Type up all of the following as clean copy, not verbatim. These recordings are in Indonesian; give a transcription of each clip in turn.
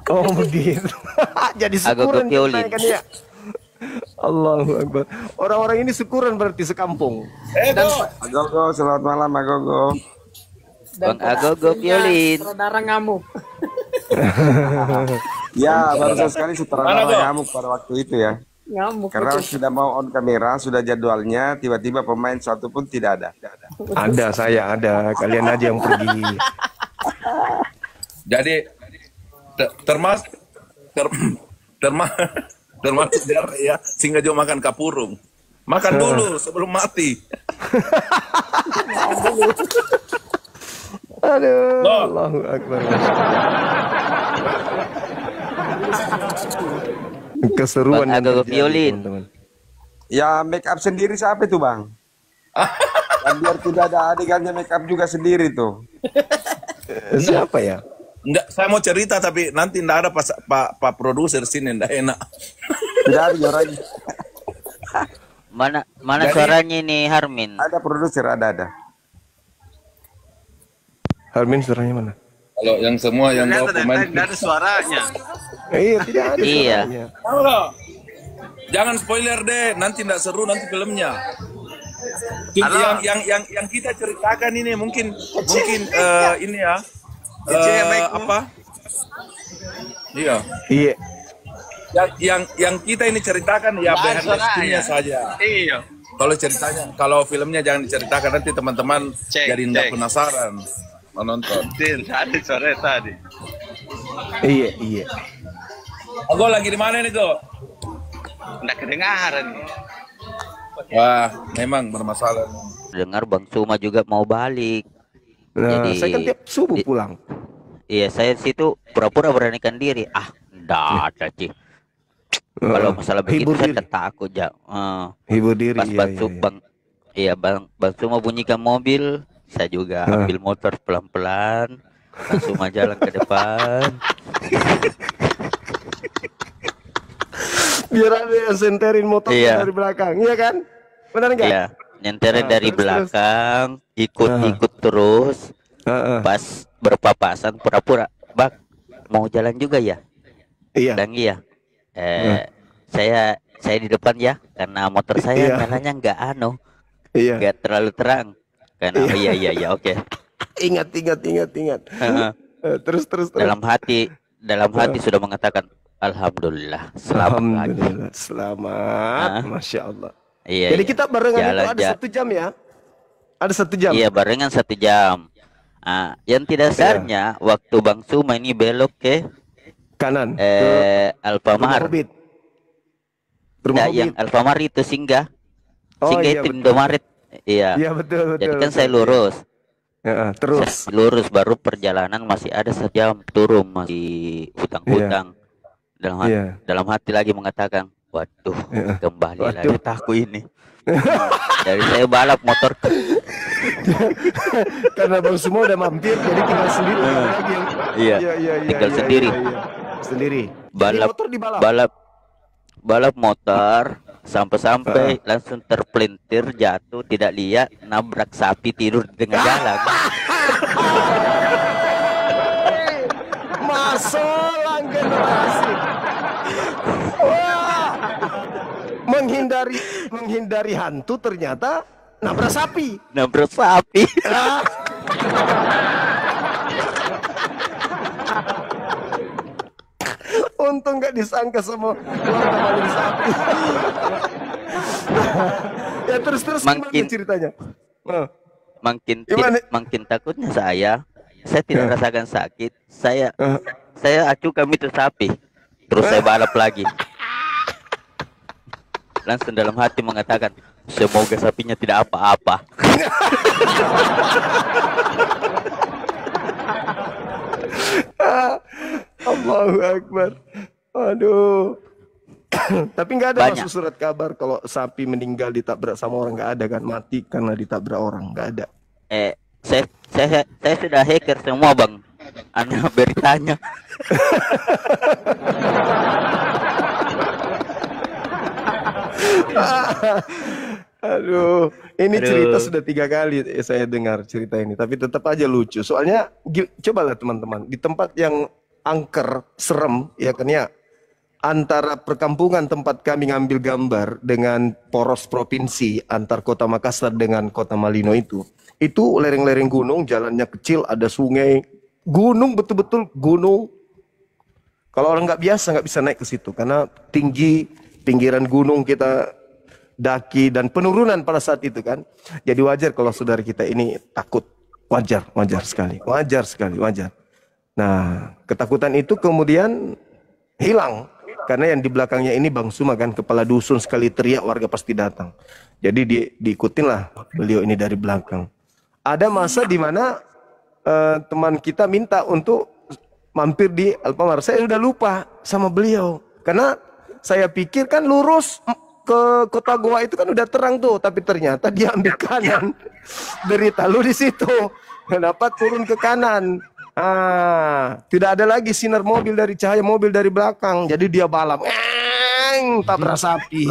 Oh begitu. Jadi Agogo syukuran Piolin. ceritanya kan ya. Allahu Akbar. Orang-orang ini syukuran berarti sekampung. Dan Agogo, selamat malam Agogo. Bang pada Agogo akhirnya Piolin. saudara ngamuk. Ya, baru sekali Mana, sutradara Go? ngamuk pada waktu itu ya. Ngamuk Karena betul. sudah mau on kamera, sudah jadwalnya, tiba-tiba pemain satu pun tidak ada. Ada, saya ada. Kalian aja yang pergi. Jadi termas ter, terma, termasuk ya singa jo makan kapurung. Makan dulu sebelum mati. Aduh, Loh. Allahu Akbar. Keseruan Bang yang Agogo terjadi, Piolin. teman-teman. Ya, make up sendiri siapa itu Bang? Dan biar tidak ada adegannya make up juga sendiri tuh. Siapa ya? Enggak, saya mau cerita tapi nanti enggak ada pak produser sini enggak enak. Tidak ada orang. Mana Jadi- suaranya ini Harmin? Ada produser, ada. Harmin suaranya mana? Kalau yang semua yang bawa pemain ada suaranya. Iya, tidak ada Iya. suaranya. Halo. Jangan spoiler deh, nanti enggak seru nanti filmnya. Halo. Yang kita ceritakan ini mungkin ini ya. Apa? Iya. Iya. Yang kita ini ceritakan ya behind the scene-nya suaranya. saja. Iya. Kalau ceritanya, kalau filmnya jangan diceritakan nanti teman-teman jadi nggak cek. penasaran menonton. Din, ada suara tadi. Iya. Go lagi di mana nih Go? Nggak kedengaran. Wah, memang bermasalah. Dengar Bang Suma juga mau balik. Nah, Jadi saya kan tiap subuh pulang. Iya, saya situ pura-pura beranikan diri. Ah, enggak ada sih. Kalau masalah begitu Hibur saya diri. takut ya. Hibur diri. Pas Iya, Bang iya, Su- iya. Bang iya Bang Suma bunyikan mobil, saya juga ambil motor pelan-pelan, langsung jalan ke depan. Biar ada yang senterin motor Iya. dari belakang, iya kan? Benar nggak? Iya, nyenterin Nah, dari terus. belakang, ikut terus. Heeh. Pas berpapasan pura-pura, Bang, mau jalan juga ya? Iya. Dan iya. Saya di depan ya, karena motor saya Iya. nyalanya Iya. nggak terlalu terang. Karena iya oke. Ingat. Heeh. Terus. Dalam hati sudah mengatakan alhamdulillah selamat lagi. Alhamdulillah, selamat. Masya Allah. Iya. Jadi iya. kita barengan itu ada Jalan- 1 jam ya? Ada 1 jam. Iya, barengan 1 jam. Yang tidak dasarnya waktu Bang Suma ini belok ke Kanan. ke Alfamart. Hobbit. Rumah Nah, yang Hobbit. Alfamart itu singgah. Oh, Singgah iya, itu betul. Indomaret. Iya. Iya betul. Jadi kan saya lurus. Heeh, terus. Saya lurus baru perjalanan masih ada 1 jam turun masih hutang-hutang. Iya. Dalam hati lagi mengatakan, waduh, kembali Waduh. lagi takku ini. Dari saya balap motor. Karena Bang semua udah mampir, jadi tinggal sendiri lagi. Iya, tinggal sendiri. Sendiri. Jadi Balap, motor dibalap. balap motor sampai langsung terpelintir jatuh tidak lihat nabrak sapi tidur di tengah jalan. Masalah generasi. Wah. Menghindari hantu ternyata nabrak sapi. Nabrak sapi. Ah. Untung nggak disangka sama warga maling sapi. Ya terus gimana Makin- ceritanya? Oh. Makin makin takutnya saya tidak rasakan sakit. Saya acukan itu sapi. Terus saya balap lagi. Langsung dalam hati mengatakan, semoga sapinya tidak apa-apa. Allahu Akbar. Aduh. Tapi nggak ada Banyak. masuk surat kabar kalau sapi meninggal ditabrak sama orang, nggak ada kan, mati karena ditabrak orang, nggak ada. Saya sudah hacker semua bang. Anak beritanya. Aduh, ini Aduh. cerita sudah 3 kali saya dengar cerita ini, tapi tetap aja lucu. Soalnya cobalah teman-teman di tempat yang angker, serem, ya kan ya. Antara perkampungan tempat kami ngambil gambar dengan poros provinsi antar kota Makassar dengan kota Malino itu lereng-lereng gunung, jalannya kecil, ada sungai, gunung, betul-betul gunung. Kalau orang nggak biasa nggak bisa naik ke situ karena tinggi, pinggiran gunung kita daki dan penurunan pada saat itu kan. Jadi wajar kalau saudara kita ini takut, wajar sekali. Nah, ketakutan itu kemudian hilang. Karena yang di belakangnya ini Bang Suma kan, kepala dusun, sekali teriak warga pasti datang. Jadi diikutinlah beliau ini dari belakang. Ada masa di mana teman kita minta untuk mampir di Alfamart. Saya sudah lupa sama beliau. Karena saya pikir kan lurus ke kota Goa itu kan udah terang tuh. Tapi ternyata dia ambil kanan. Derita lu di situ. Kenapa turun ke kanan? Tidak ada lagi sinar mobil dari cahaya mobil dari belakang. Jadi dia balap, tabrak sapi.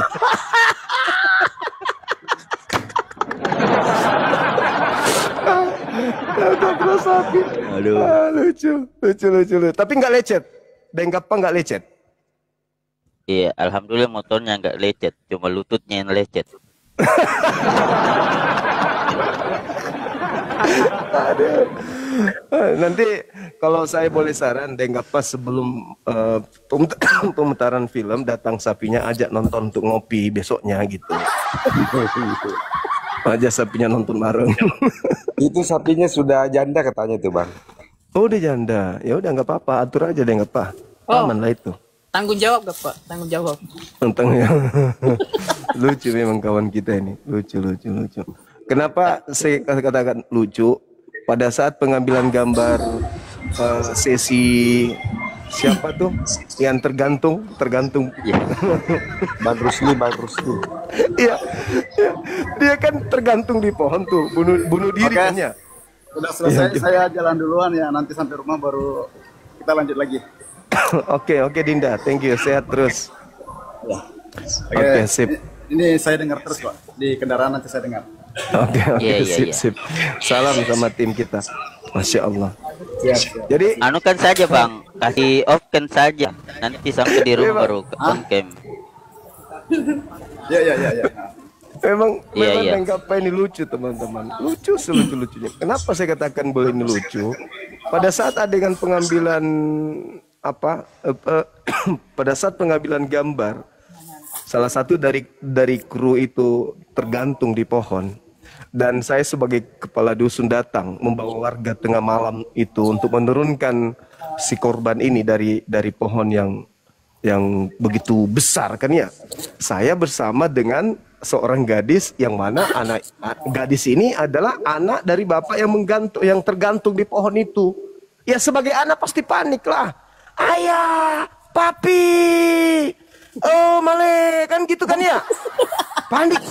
Tabrak sapi. Aduh. Lucu. Tapi nggak lecet. Dengkap nggak lecet. Iya, alhamdulillah motornya nggak lecet, cuma lututnya yang lecet. Aduh. Nanti kalau saya boleh saran, Dengkap pas sebelum pemutaran film datang sapinya ajak nonton untuk ngopi besoknya gitu. Ajak sapinya nonton bareng. Itu sapinya sudah janda katanya tuh Bang. Oh udah janda, ya udah nggak apa-apa, atur aja Dengkap Pak. Aman lah itu. Tanggung jawab gak Pak? Tanggung jawab. Tentang ya. Lucu memang kawan kita ini, lucu. Kenapa saya katakan lucu? Pada saat pengambilan gambar sesi siapa tuh yang tergantung Bang Rusli. Iya, dia kan tergantung di pohon tuh, bunuh diri kan ya. Udah selesai, saya jalan duluan ya, nanti sampai rumah baru kita lanjut lagi. Oke, Dinda, thank you, sehat terus. Ya. Oke, sip. Ini saya dengar terus Pak, di kendaraan nanti saya dengar. Oke, Iya. sip. Salam sama tim kita. Masya Allah. Siap. Jadi Anu kan saja Bang, kasih off kan saja. Nanti sampai di rumah baru on cam. Ya. memang Iya. Dengkap ini lucu teman-teman. Lucu selucu-lucunya. Kenapa saya katakan boleh ini lucu? Pada saat adegan pengambilan pada saat pengambilan gambar, salah satu dari kru itu tergantung di pohon. Dan saya sebagai kepala dusun datang membawa warga tengah malam itu untuk menurunkan si korban ini dari pohon yang begitu besar kan ya. Saya bersama dengan seorang gadis yang mana gadis ini adalah anak dari bapak yang tergantung di pohon itu. Ya sebagai anak pasti panik lah. Ayah, papi, oh male, kan gitu kan ya. Panik.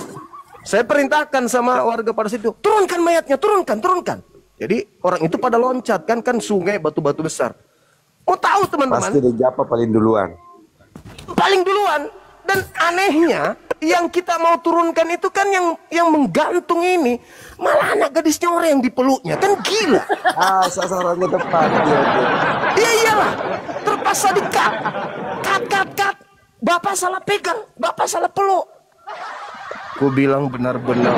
Saya perintahkan sama warga pada situ, turunkan mayatnya, turunkan. Jadi orang itu pada loncat kan sungai batu-batu besar. Mau tahu teman-teman? Pasti Dengkap paling duluan. Dan anehnya yang kita mau turunkan itu kan yang menggantung ini malah anak gadisnya orang yang dipeluknya, kan gila. Sasarannya tepat dia. Iya iyalah, terpaksa cut. Bapak salah pegang, bapak salah peluk. Ku bilang benar-benar.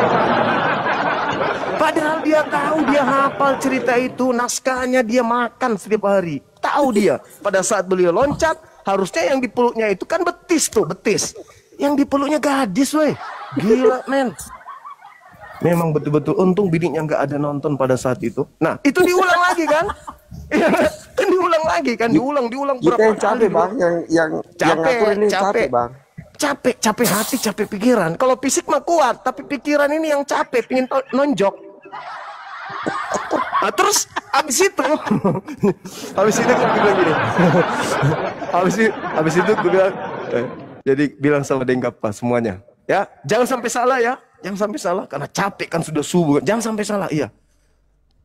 Padahal dia tahu, dia hafal cerita itu, naskahnya dia makan setiap hari. Tahu dia, pada saat beliau loncat, harusnya yang dipeluknya itu kan betis. Yang dipeluknya gadis, weh. Gila, men. Memang betul-betul untung bininya nggak ada nonton pada saat itu. Nah, itu diulang lagi kan? Kan diulang lagi kan? Diulang Kita berapa yang capek kali, Bang, yang ngatur ini capek Bang. Capek hati, capek pikiran. Kalau fisik mah kuat, tapi pikiran ini yang capek, pingin nonjok. Nah, terus abis itu gue bilang gini. Abis itu gue bilang, jadi bilang sama Dengkap Pak semuanya, ya jangan sampai salah ya, jangan sampai salah karena capek kan sudah subuh, jangan sampai salah. Iya.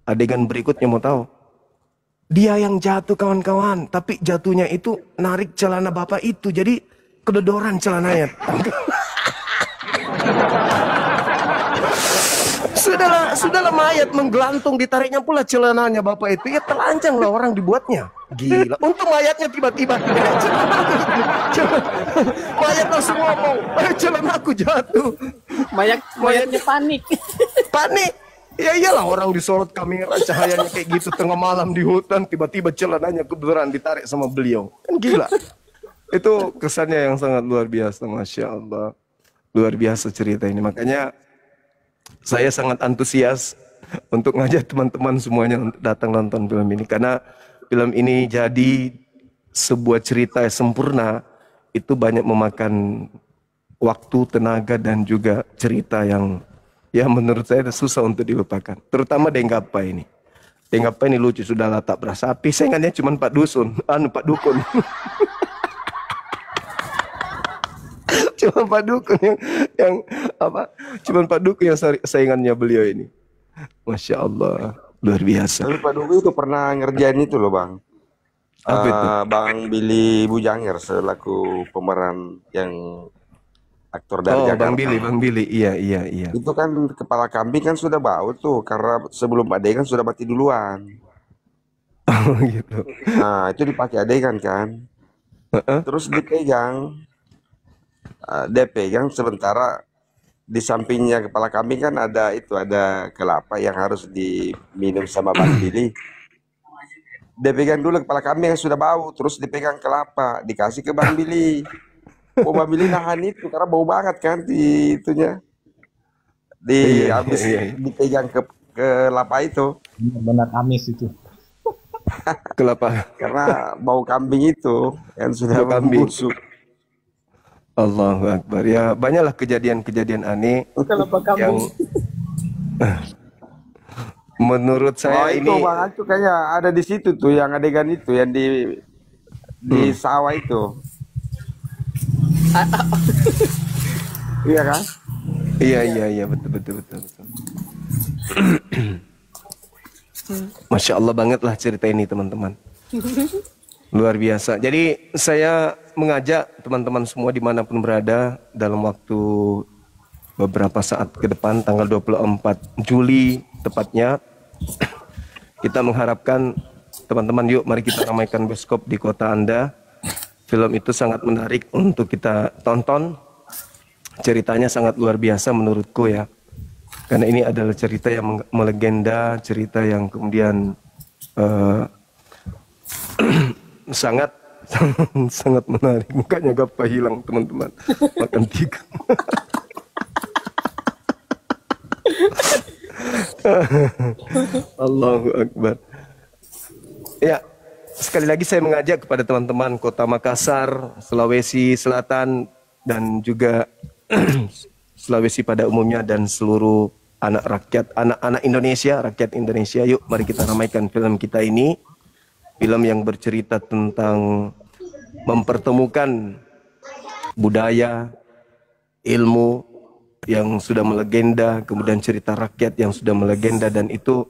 Adegan berikutnya mau tahu? Dia yang jatuh kawan-kawan, tapi jatuhnya itu narik celana bapak itu, jadi kedodoran celananya. sudahlah mayat menggelantung, ditariknya pula celananya bapak itu. Ya telanjang lah orang dibuatnya. Gila. Untung mayatnya tiba-tiba mayat langsung ngomong, celanaku jatuh. Mayatnya panik. Panik. Ya iyalah, orang disorot kamera, cahayanya kayak gitu tengah malam di hutan, tiba-tiba celananya kebetulan ditarik sama beliau. Kan gila. Itu kesannya yang sangat luar biasa, Masya Allah. Luar biasa cerita ini. Makanya saya sangat antusias untuk ngajak teman-teman semuanya untuk datang nonton film ini. Karena film ini jadi sebuah cerita yang sempurna. Itu banyak memakan waktu, tenaga, dan juga cerita yang ya menurut saya susah untuk dilupakan. Terutama Denggapa ini. Denggapa ini lucu, sudah lah tak berasa api. Saingannya cuma Pak Dusun, Pak Dukun. Cuma Pak Dukun yang apa? Cuma Pak Dukun yang saingannya beliau ini. Masya Allah, luar biasa. Tapi Pak Dukun itu pernah ngerjain itu loh bang. Apa itu? Bang Billy Bujanger selaku pemeran yang aktor dari Jakarta. Bang Billy, iya. Itu kan kepala kambing kan sudah bau tuh karena sebelum adegan sudah mati duluan. Oh gitu. Nah itu dipakai adegan kan. Terus dipegang. Dia pegang sementara di sampingnya kepala kambing kan ada kelapa yang harus diminum sama Bang Billy. Dia pegang dulu kepala kambing yang sudah bau, terus dipegang kelapa, dikasih ke Bang Billy. Bang Billy nahan itu karena bau banget kan di itunya. Habis dipegang ke kelapa itu. Benar amis itu. Kelapa. Karena bau kambing itu yang sudah busuk. Allahu Akbar. Ya banyaklah kejadian-kejadian aneh yang menurut saya itu Bang Acu kayaknya ada di situ tuh yang adegan itu yang di sawah itu. Iya kan? Iya betul. Masya Allah banget lah cerita ini teman-teman. Luar biasa. Jadi saya mengajak teman-teman semua dimanapun berada dalam waktu beberapa saat ke depan, tanggal 24 Juli tepatnya, kita mengharapkan teman-teman yuk mari kita ramaikan bioskop di kota Anda. Film itu sangat menarik untuk kita tonton. Ceritanya sangat luar biasa menurutku ya. Karena ini adalah cerita yang melegenda, cerita yang kemudian sangat menarik. Mukanya Gapa hilang teman-teman. Makan tikar. Allahu Akbar. Ya, sekali lagi saya mengajak kepada teman-teman Kota Makassar, Sulawesi Selatan, dan juga Sulawesi pada umumnya, dan seluruh anak-anak Indonesia, rakyat Indonesia. Yuk mari kita ramaikan film kita ini. Film yang bercerita tentang mempertemukan budaya, ilmu yang sudah melegenda, kemudian cerita rakyat yang sudah melegenda, dan itu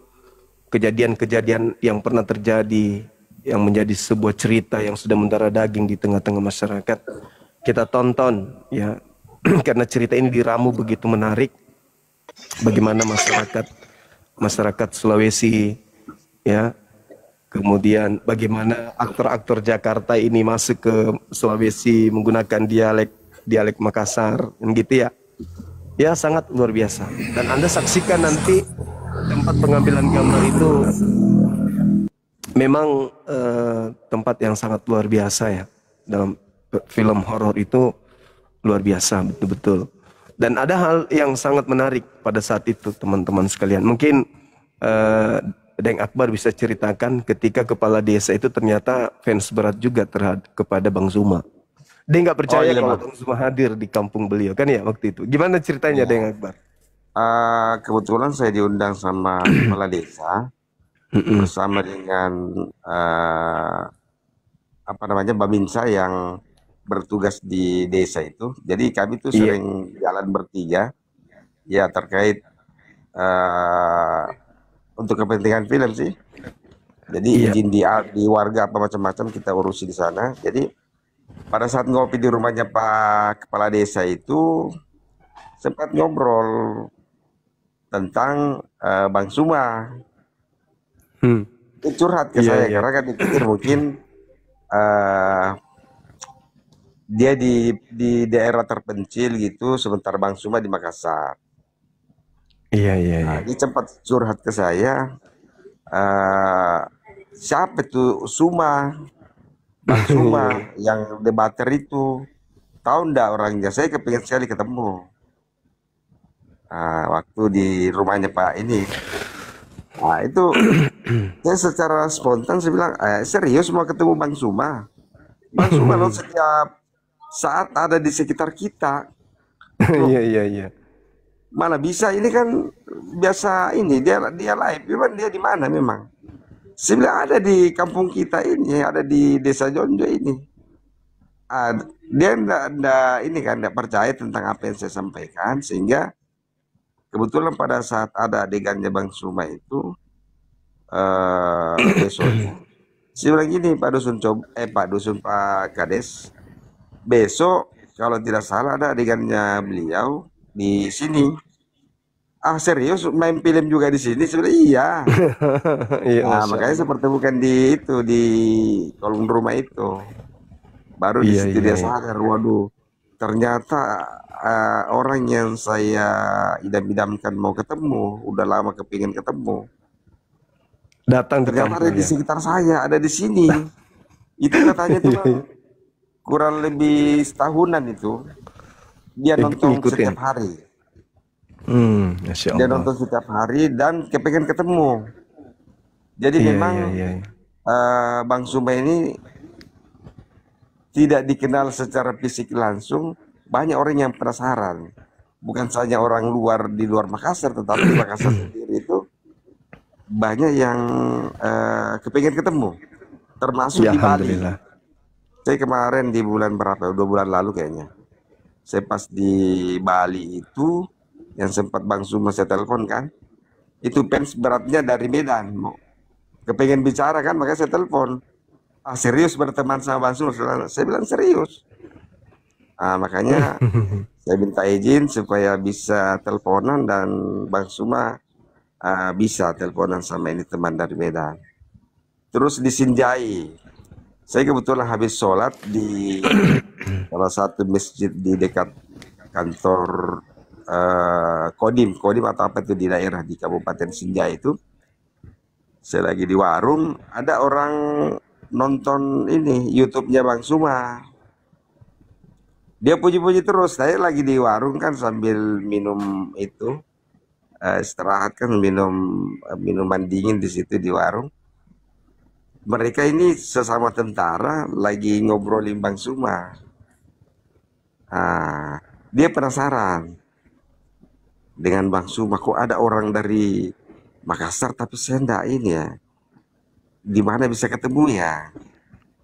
kejadian-kejadian yang pernah terjadi yang menjadi sebuah cerita yang sudah mendarah daging di tengah-tengah masyarakat. Kita tonton ya, karena cerita ini diramu begitu menarik. Bagaimana masyarakat Sulawesi ya, kemudian bagaimana aktor-aktor Jakarta ini masuk ke Sulawesi menggunakan dialek Makassar, gitu ya. Ya sangat luar biasa. Dan Anda saksikan nanti tempat pengambilan gambar itu memang tempat yang sangat luar biasa ya. Dalam film horor itu luar biasa betul-betul. Dan ada hal yang sangat menarik pada saat itu teman-teman sekalian. Mungkin Deng Akbar bisa ceritakan ketika kepala desa itu ternyata fans berat juga kepada Bang Zuma. Dia nggak percaya kalau Bang Zuma hadir di kampung beliau kan ya waktu itu. Gimana ceritanya Deng Akbar? Kebetulan saya diundang sama kepala desa bersama dengan Babinsa yang bertugas di desa itu. Jadi kami tuh sering jalan bertiga ya terkait untuk kepentingan film sih. Jadi izin di warga apa macam-macam kita urusi di sana. Jadi pada saat ngopi di rumahnya Pak Kepala Desa itu sempat ngobrol tentang Bang Suma. Hmm. Dia curhat ke Iya, saya iya. karena kan dipikir mungkin dia di daerah terpencil gitu, sementara Bang Suma di Makassar. Iya, iya, Nah, iya. dia sempat curhat ke saya, siapa itu Suma, Bang Iya, Suma yang debater itu, tahu ndak orangnya? Saya kepingin sekali ketemu. Waktu di rumahnya Pak ini. Nah, itu saya secara spontan saya bilang, serius mau ketemu Bang Suma? Bang Suma loh setiap saat ada di sekitar kita. Loh, iya, iya, iya. mana bisa, ini kan biasa ini dia live. Memang dia di mana memang? Saya bilang ada di kampung kita ini, ada di Desa Jonjo ini. Dia ndak ini kan ndak percaya tentang apa yang saya sampaikan, sehingga kebetulan pada saat ada adegannya Bang Suma itu besoknya saya bilang gini, Pak Kades, besok kalau tidak salah ada adegannya beliau di sini. Serius main film juga di sini? Saya bilang iya. Iya, Masya Makanya saya Allah. pertemukan di kolong rumah itu. Baru di Iya, situ iya, dia iya. sadar, waduh, ternyata orang yang saya idam-idamkan mau ketemu, udah lama kepingin ketemu, Datang ke ternyata ada kampung di ya. sekitar saya, ada di sini. Itu katanya tuh Iya, Bang, iya. kurang lebih setahunan itu dia nonton Ngikutin. setiap hari. Masya Dia Allah. nonton setiap hari dan kepengen ketemu. Jadi Iya, memang iya, iya. Bang Suma ini tidak dikenal secara fisik langsung. Banyak orang yang penasaran. Bukan saja orang luar di luar Makassar, tetapi di Makassar sendiri itu banyak yang kepengen ketemu. Termasuk Ya, di Bali. Alhamdulillah. Saya kemarin di bulan berapa? 2 bulan lalu kayaknya. Saya pas di Bali itu, yang sempat Bang Suma saya telepon kan, itu fans beratnya dari Medan, mau kepengen bicara kan, makanya saya telepon. Serius berteman sama Bang Suma? Saya bilang serius. Makanya saya minta izin supaya bisa teleponan, dan Bang Suma bisa teleponan sama ini teman dari Medan. Terus di Sinjai, saya kebetulan habis sholat di salah satu masjid di dekat kantor Kodim atau apa itu di daerah di Kabupaten Sinjai itu. Saya lagi di warung, ada orang nonton ini YouTube-nya Bang Suma. Dia puji-puji terus. Saya lagi di warung kan sambil minum itu, istirahat kan, minum minuman dingin di situ di warung. Mereka ini sesama tentara lagi ngobrolin Bang Suma. Dia penasaran dengan Bang Suma, kok ada orang dari Makassar tapi saya enggak ini ya. Di mana bisa ketemu ya?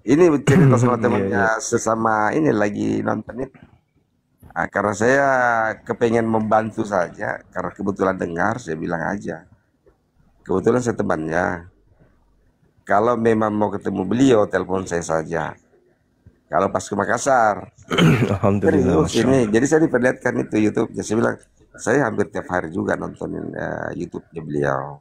Ini cerita sama Iya, temannya iya. sesama ini lagi nonton itu. Karena saya kepengen membantu saja, karena kebetulan dengar, saya bilang aja. Kebetulan saya temannya. Kalau memang mau ketemu beliau, telepon saya saja. Kalau pas ke Makassar, Alhamdulillah, serius Masya ini. Allah. Jadi saya diperlihatkan itu YouTube. Saya bilang, saya hampir tiap hari juga nontonin YouTube-nya beliau.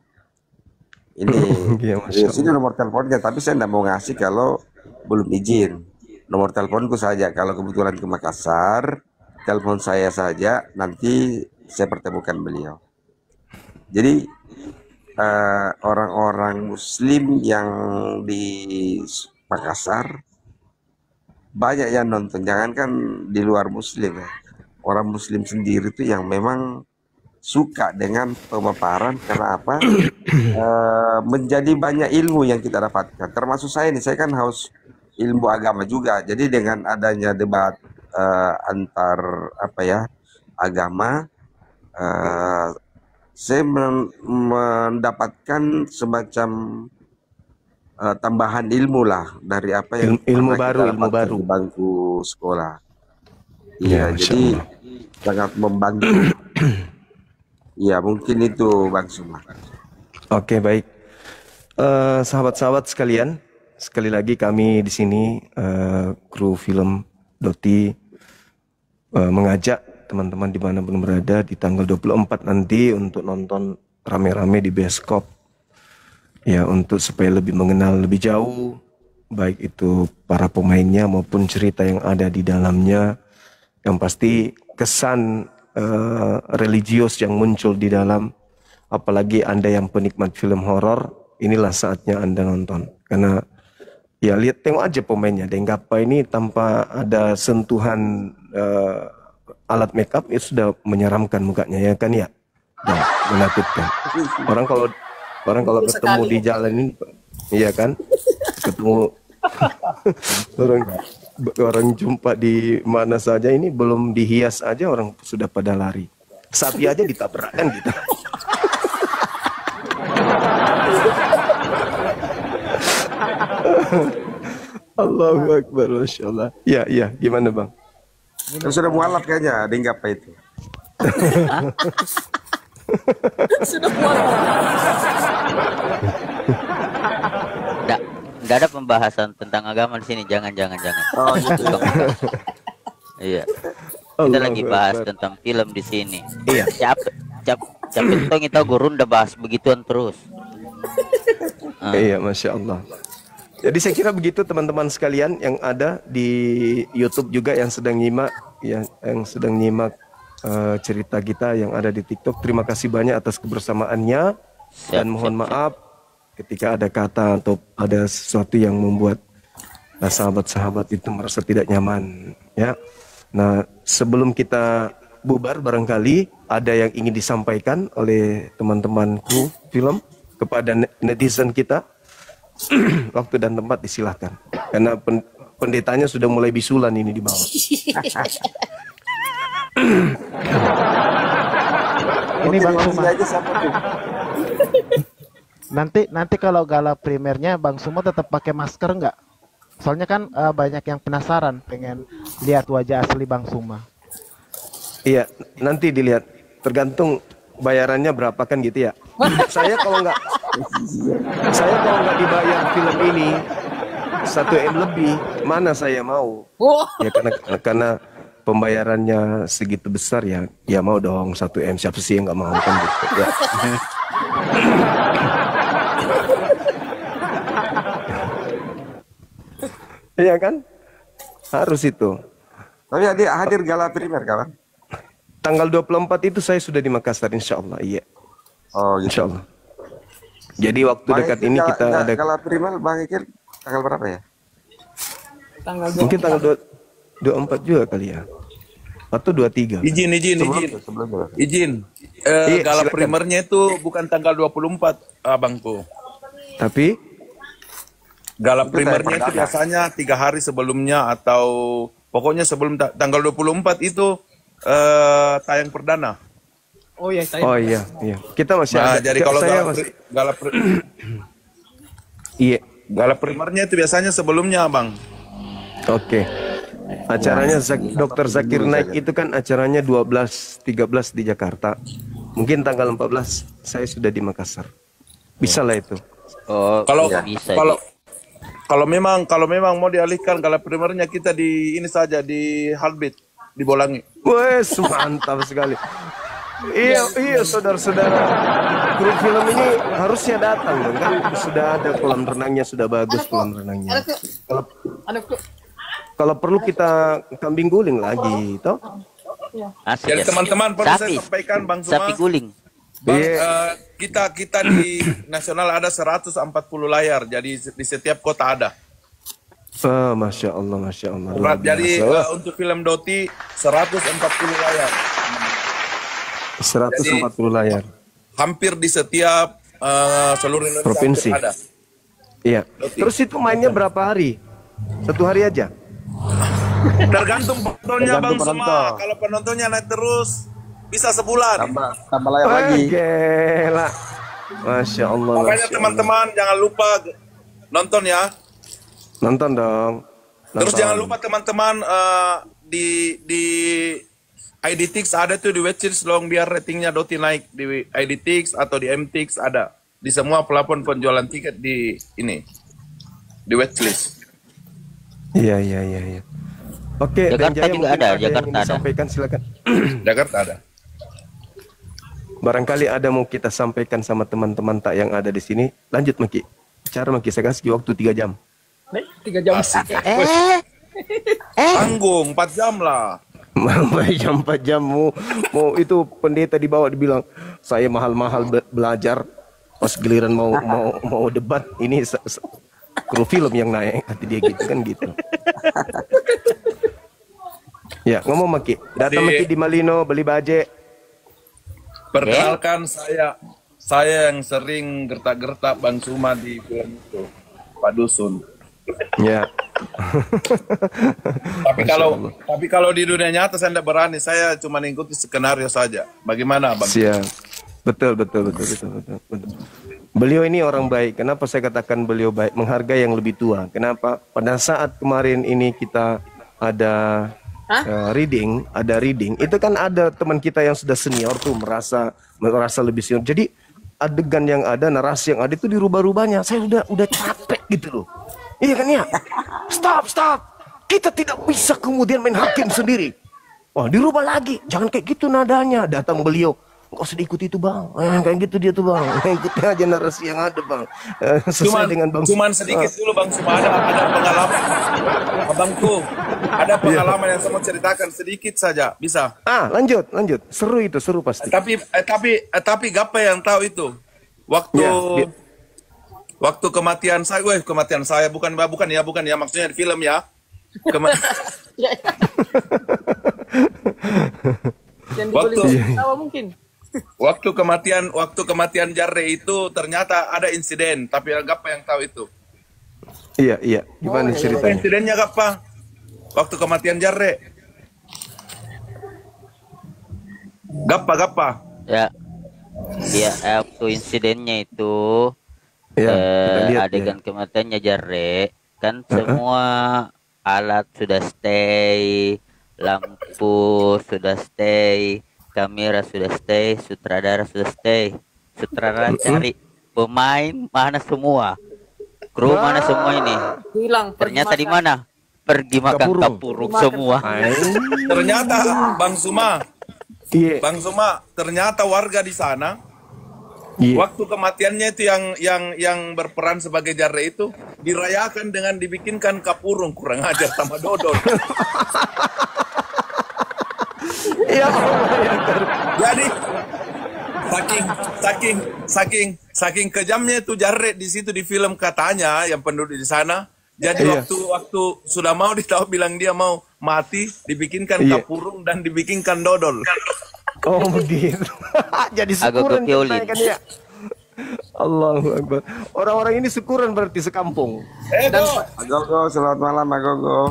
Ini Iya, Masya serius, ini Allah. nomor teleponnya, tapi saya tidak mau ngasih kalau belum izin. Nomor teleponku saja. Kalau kebetulan ke Makassar, telepon saya saja. Nanti saya pertemukan beliau. Jadi orang-orang Muslim yang di Makassar banyak yang nonton. Jangankan di luar Muslim ya. Orang Muslim sendiri tuh yang memang suka dengan pemaparan. Karena apa? Menjadi banyak ilmu yang kita dapatkan. Termasuk saya nih, saya kan haus ilmu agama juga. Jadi dengan adanya debat antar agama, saya mendapatkan semacam tambahan ilmu lah dari apa yang Ilmu pernah kita baru, ilmu dapatkan baru. di bangku sekolah. Ya, Iya, Masya jadi Allah. sangat membantu. Iya, mungkin itu Bang Suma. Oke, baik. Sahabat-sahabat sekalian, sekali lagi kami di sini kru film Doti mengajak teman-teman dimanapun berada di tanggal 24 nanti untuk nonton rame-rame di bioskop. Ya, untuk supaya lebih mengenal lebih jauh, baik itu para pemainnya maupun cerita yang ada di dalamnya. Yang pasti kesan religius yang muncul di dalam, apalagi Anda yang penikmat film horor, inilah saatnya Anda nonton. Karena ya lihat, tengok aja pemainnya. Denggapa ini tanpa ada sentuhan alat makeup itu sudah menyeramkan mukanya, ya kan ya? Nah, menakutkan. Orang kalau ketemu di jalan ini, iya kan? Ketemu orang jumpa di mana saja ini belum dihias aja orang sudah pada lari. Sapi aja ditabrak kan gitu. Allahu Akbar, Masya Allah. Ya, gimana Bang? Sudah mualaf kayaknya, Denggapa itu. Sudah muat. Nggak ada pembahasan tentang agama di sini. Jangan. Oh, gitu. Iya. Kita lagi bahas tentang film di sini. Iya. Capek tong itu gurun udah bahas begituan terus. Iya, Masya Allah. Jadi saya kira begitu teman-teman sekalian yang ada di YouTube juga yang sedang nyimak, ya, yang sedang nyimak cerita kita yang ada di TikTok. Terima kasih banyak atas kebersamaannya dan mohon maaf ketika ada kata atau ada sesuatu yang membuat sahabat-sahabat itu merasa tidak nyaman, ya. Nah, sebelum kita bubar, barangkali ada yang ingin disampaikan oleh teman-temanku film kepada netizen kita. Waktu dan tempat disilahkan. Karena pendetanya sudah mulai bisulan ini di bawah. Ini Bang Suma. Nanti kalau gala primernya Bang Suma tetap pakai masker nggak? Soalnya kan banyak yang penasaran pengen lihat wajah asli Bang Suma. Iya, nanti dilihat. Tergantung bayarannya berapa kan gitu ya. Saya kalau nggak dibayar film ini 1 M lebih, mana saya mau? Ya karena pembayarannya segitu besar, ya mau dong 1 M. Siapa sih yang nggak mau kan gitu ya. Iya kan? Harus itu. Tapi hadir gala primer kawan? Tanggal 24 itu saya sudah di Makassar, insya Allah. Iya. Oh, gitu. Insya Allah. Jadi waktu dekat ini kita ada gala primer Bang Ikir tanggal berapa ya? Mungkin tanggal 24 juga kali ya. Atau 23. Izin. Gala silakan. primernya itu bukan tanggal 24, abangku. Tapi Gala primernya itu biasanya 3 hari sebelumnya atau pokoknya sebelum tanggal 24 itu tayang perdana. Oh iya, oh iya. Kita masih Nah, ada. jadi kalau Iya. gala primernya itu biasanya sebelumnya, Bang. Oke. Acaranya Dr. Zakir Naik itu kan acaranya 12-13 di Jakarta. Mungkin tanggal 14 saya sudah di Makassar. Bisa lah itu. Oh, bisa. Kalau memang mau dialihkan gala primernya kita di ini saja di Halbit di Bolangi. Wes, mantap sekali. Iya, saudara-saudara. Grup film ini harusnya datang dong kan. Sudah ada kolam renangnya, sudah bagus kolam renangnya. Kalau perlu kita kambing guling lagi, toh? Jadi teman-teman perlu saya sampaikan Bang Suma. Sapi guling. Bang, kita di nasional ada 140 layar, jadi di setiap kota ada. Masya Allah. Jadi untuk film Doti 140 layar. 140 layar. Hampir di setiap seluruh Indonesia provinsi ada. Iya. Terus itu mainnya berapa hari? 1 hari aja? Tergantung penontonnya Bang Suma. Kalau penontonnya naik terus bisa sebulan. Tambah layar lagi. Gila. Masya Allah. Makanya teman-teman jangan lupa nonton ya. Nonton dong. Terus jangan lupa teman-teman di IDTix ada tuh di Wetchers dong biar ratingnya Doti naik di IDTix atau di MTix ada di semua platform penjualan tiket di ini di Wetchlist. Iya. Oke, Dan Jakarta Jaya juga mungkin ada, yang Jakarta ingin ada. disampaikan silakan. Jakarta ada. Barangkali ada mau kita sampaikan sama teman-teman tak yang ada di sini. Lanjut Maki. Bicara Maki, saya kasih waktu 3 jam. 3 jam. Tanggung 4 jam lah. 4 jam mau itu pendeta dibawa dibilang saya mahal-mahal belajar, pas giliran mau debat ini kru film yang naik, kata dia gitu kan gitu. Ya ngomong Maki, datang Maki di Malino beli baje. Perkenalkan saya yang sering gertak-gertak Bang Suma di film itu, Pak Dusun. Ya. Tapi kalau di dunia nyata saya tidak berani, saya cuma mengikuti skenario saja. Bagaimana Bang? Siap. Betul. Beliau ini orang baik. Kenapa saya katakan beliau baik? Menghargai yang lebih tua. Kenapa? Pada saat kemarin ini kita ada reading, itu kan ada teman kita yang sudah senior tuh merasa lebih senior. Jadi adegan yang ada, narasi yang ada itu dirubah-rubahnya. Saya udah capek gitu loh. Iya kan ya? Stop. Kita tidak bisa kemudian main hakim sendiri. Wah, dirubah lagi. Jangan kayak gitu nadanya. Datang beliau. Nggak usah diikuti itu bang. Kayak gitu dia tuh bang. Ikuti aja narasi yang ada bang. Sesuai dengan bang. Cuman sedikit dulu Bang Suma, ada pengalaman. Abangku, ada pengalaman yang saya mau ceritakan sedikit saja. Bisa? Lanjut. Seru pasti. Tapi Gapa yang tahu itu. Waktu kematian saya, bukan ya, maksudnya di film ya. Waktu kematian Jarre itu ternyata ada insiden, tapi Gapa yang tahu itu. Iya. Gimana ceritanya? Insidennya Gapa? Waktu kematian Jarre. Gapa. Ya. Iya, waktu insidennya itu adegan kematiannya Jarre kan semua alat sudah stay, lampu sudah stay, kamera sudah stay, sutradara sudah stay, sutradara cari pemain mana semua, kru mana semua ini Hilang. ternyata di mana pergi makan kapurung semua. Ternyata Bang Suma, ternyata warga di sana waktu kematiannya itu yang berperan sebagai Jarre itu dirayakan dengan dibikinkan kapurung, kurang ajar sama dodol. Jadi saking kejamnya itu Jarre di situ di film katanya yang penduduk di sana. Jadi waktu sudah mau bilang dia mau mati, dibikinkan kapurung dan dibikinkan dodol. Oh begitu. Jadi syukuran kan ya. Allahu Akbar. Orang-orang ini syukuran berarti sekampung. Agogo, selamat malam Agogo.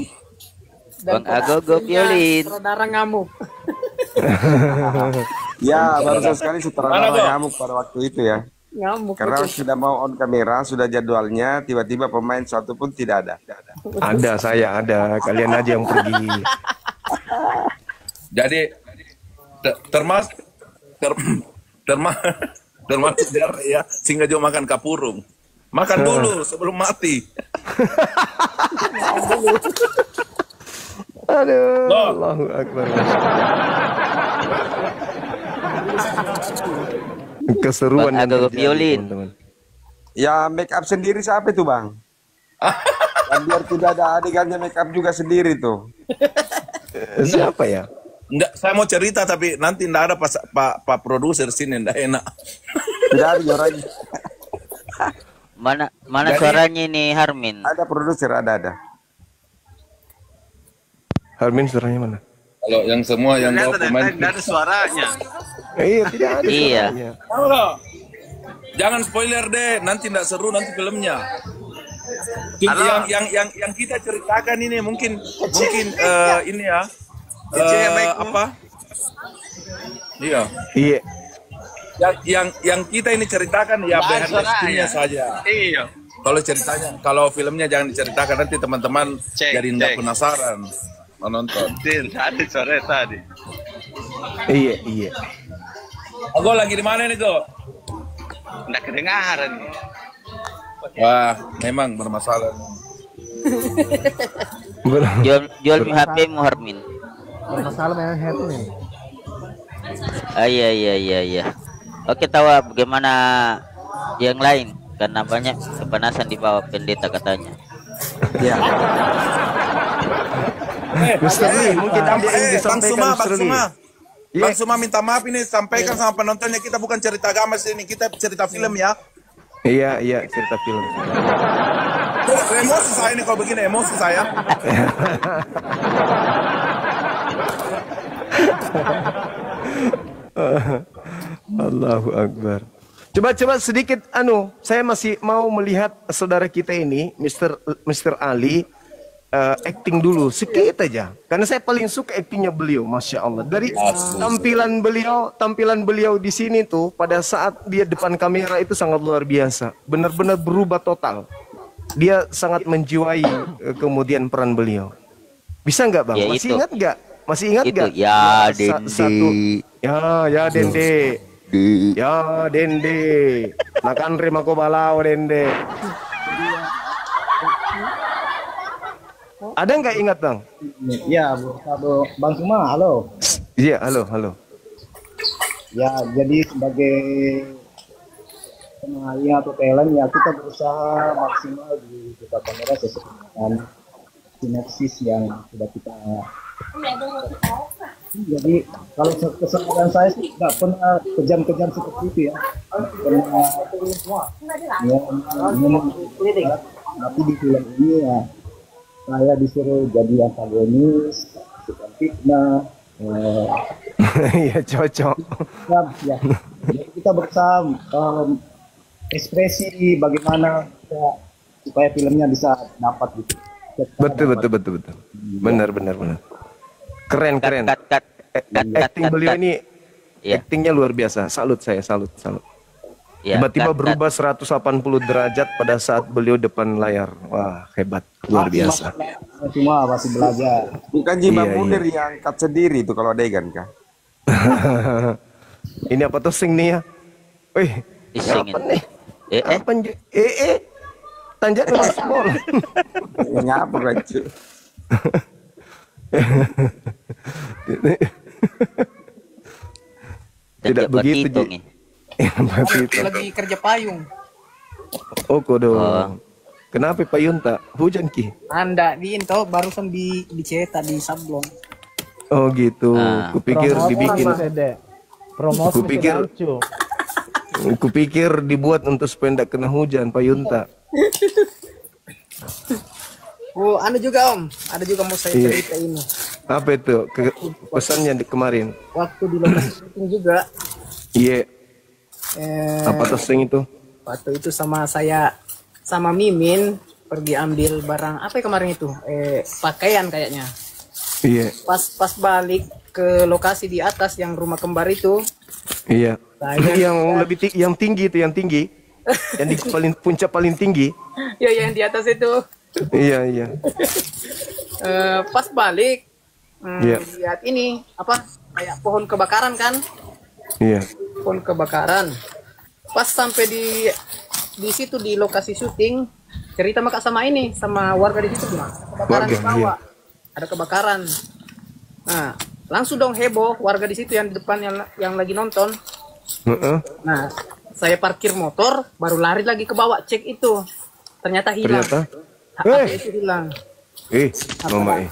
Bang Agogo Violin. Saudara ngamuk. Ya, baru sekali sutradara ngamuk pada waktu itu ya. Ngamuk. Karena sudah mau on kamera, sudah jadwalnya, tiba-tiba pemain satu pun tidak ada. Ada, saya ada. Kalian aja yang pergi. Jadi termasuk Jarre ya, sehingga juga makan kapurung. Makan dulu sebelum mati. Aduh, Allahu Akbar. Keseruan Bang Agogo Violin. teman-teman. Ya, make up sendiri siapa itu Bang? Dan biar tidak ada adegannya make up juga sendiri tuh. Siapa ya? Enggak, saya mau cerita tapi nanti enggak ada Pak produser sini, enggak enak. Tidak ada orang. Mana suaranya ini Harmin? Ada produser, ada. Harmin suaranya mana? Kalau yang semua yang bawa pemain Tidak ada suaranya. Iya, tidak ada. Iya. suaranya. Jangan spoiler deh, nanti enggak seru nanti filmnya. Yang kita ceritakan ini mungkin ini ya. Apa? Iya. Yang kita ini ceritakan ya behind the scene-nya saja. Iya. Kalau filmnya jangan diceritakan, nanti teman-teman jadi tidak penasaran menonton. Tidak ada suara tadi. Iya. Aku lagi di mana nih tuh? Tidak kedengaran. Wah, memang bermasalah. Jual HP Muharmin. Masalah memang Hermin. Iya. Oke, tahu bagaimana yang lain karena banyak kepanasan di bawah pendeta katanya. Ya. Mr. Lee, mungkin ada yang Bang disampaikan Suma, Mr. Lee. Bang Suma minta maaf ini sampaikan sama penontonnya, kita bukan cerita agama sini, kita cerita film ya. Iya, cerita film. Emosi saya ini kalau begini, emosi saya. Allahu Akbar. Coba sedikit saya masih mau melihat saudara kita ini, Mr. Ali, acting dulu sedikit aja. Karena saya paling suka actingnya beliau, masya Allah. Dari tampilan beliau di sini tuh pada saat dia depan kamera itu sangat luar biasa. Benar-benar berubah total. Dia sangat menjiwai kemudian peran beliau. Bisa nggak Bang? Ya, Masih itu. ingat nggak? Masih ingat Itu nggak? ya Dendi. Ya Dende. Ya Dende. Makan rima ko balau Dende. Ada nggak ingat Bang? Ya, Bang Suma, halo. Iya, halo. Ya, jadi sebagai penyanyi atau talent ya kita berusaha maksimal di depan kamera sesuai dengan sinopsis yang sudah kita. Jadi kalau kesempatan saya sih nggak pernah kejam-kejam seperti itu ya. Pernah tapi di film ini ya saya disuruh jadi antagonis seperti Iya cocok. ya. Jadi kita berusaha ekspresi bagaimana supaya filmnya bisa dapat gitu. Betul. Benar. Keren. Acting beliau ini actingnya luar biasa. Salut saya. Ya, Tiba-tiba berubah 180 derajat pada saat beliau depan layar. Wah, hebat. Luar biasa. Cuma masih belajar. Bukan Jimba Iya. Munir yang cut sendiri itu kalau adegan kah? Ini apa tuh sing nih ya? Wih, Disingin. apa nih? Eh. Apa Tanjak memang small. Ngapa rancu? Tidak begitu, Ji. Ji. Batito. Lagi kerja payung. Oh, kodo. Kenapa payun tak? Hujan ki? Anda di into barusan dicetak di sablon. Oh gitu. Kupikir dibikin. Promosi Kupikir lucu. Kupikir dibuat untuk supaya tidak kena hujan payun tak. Oh, Anda juga Om. Ada juga mau saya Iya. cerita ini. Apa itu pesannya kemarin? Waktu di lokasi syuting juga. Iya. Apa tuh sing itu? Waktu itu sama Mimin pergi ambil barang apa ya kemarin itu? Pakaian kayaknya. Iya. Pas balik ke lokasi di atas yang rumah kembar itu. Iya. Saya- yang tinggi itu yang tinggi. Yang di puncak paling tinggi. Ya yang di atas itu. Iya. Pas balik Iya. lihat ini apa kayak pohon kebakaran kan? Iya. Pohon kebakaran. Pas sampai di situ di lokasi syuting cerita maka sama warga di situ bilang kebakaran Warga, di bawah. iya. Ada kebakaran. Nah, langsung dong heboh warga di situ yang di depan yang lagi nonton. Heeh. Nah, saya parkir motor baru lari lagi ke bawah cek itu. Ternyata hilang. Ternyata. HP itu hilang. Mama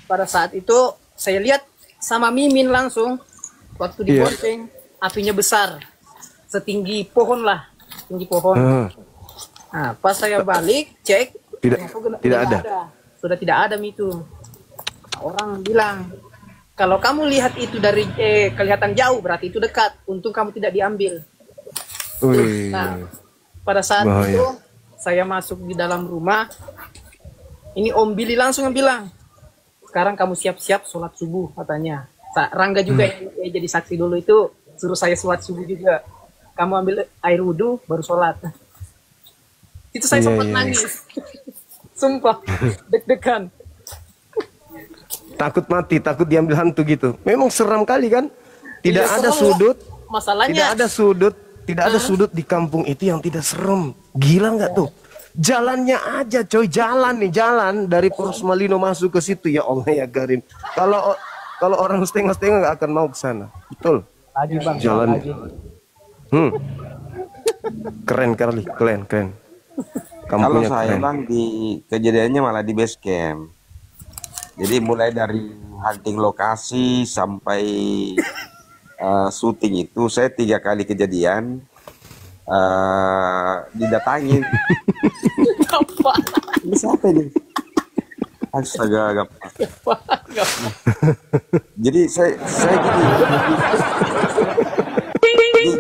Pada saat itu saya lihat sama Mimin langsung waktu di Iya. bonceng apinya besar setinggi pohon lah, tinggi pohon. Nah, pas saya balik cek Tidak ada. Sudah tidak ada itu. Orang bilang kalau kamu lihat itu dari kelihatan jauh berarti itu dekat. Untung kamu tidak diambil. Wih. Nah, pada saat Bahaya. itu saya masuk di dalam rumah. Ini Om Billy langsung yang bilang, sekarang kamu siap-siap sholat subuh katanya. Rangga juga yang jadi saksi dulu itu suruh saya sholat subuh juga. Kamu ambil air wudhu baru sholat. Itu saya Iya, sempat iya. nangis. Sumpah, deg-degan. Takut mati, takut diambil hantu gitu. Memang seram kali kan? Tidak Iya, ada serem. sudut. Masalahnya Tidak ada sudut di kampung itu yang tidak serem. Gila nggak tuh? Jalannya aja coy, jalan nih, jalan dari Poros Malino masuk ke situ, ya Allah ya Karim. Kalau kalau orang setengah-setengah nggak akan mau ke sana. Betul. Lagi bang, Jalan. lagi. Keren kali, keren, keren. Kalau Kampungnya saya keren. bang di kejadiannya malah di base camp. Jadi mulai dari hunting lokasi sampai syuting itu saya 3 kali kejadian didatangin. Apa? Ini siapa ini? Astaga, jadi saya gini. Jadi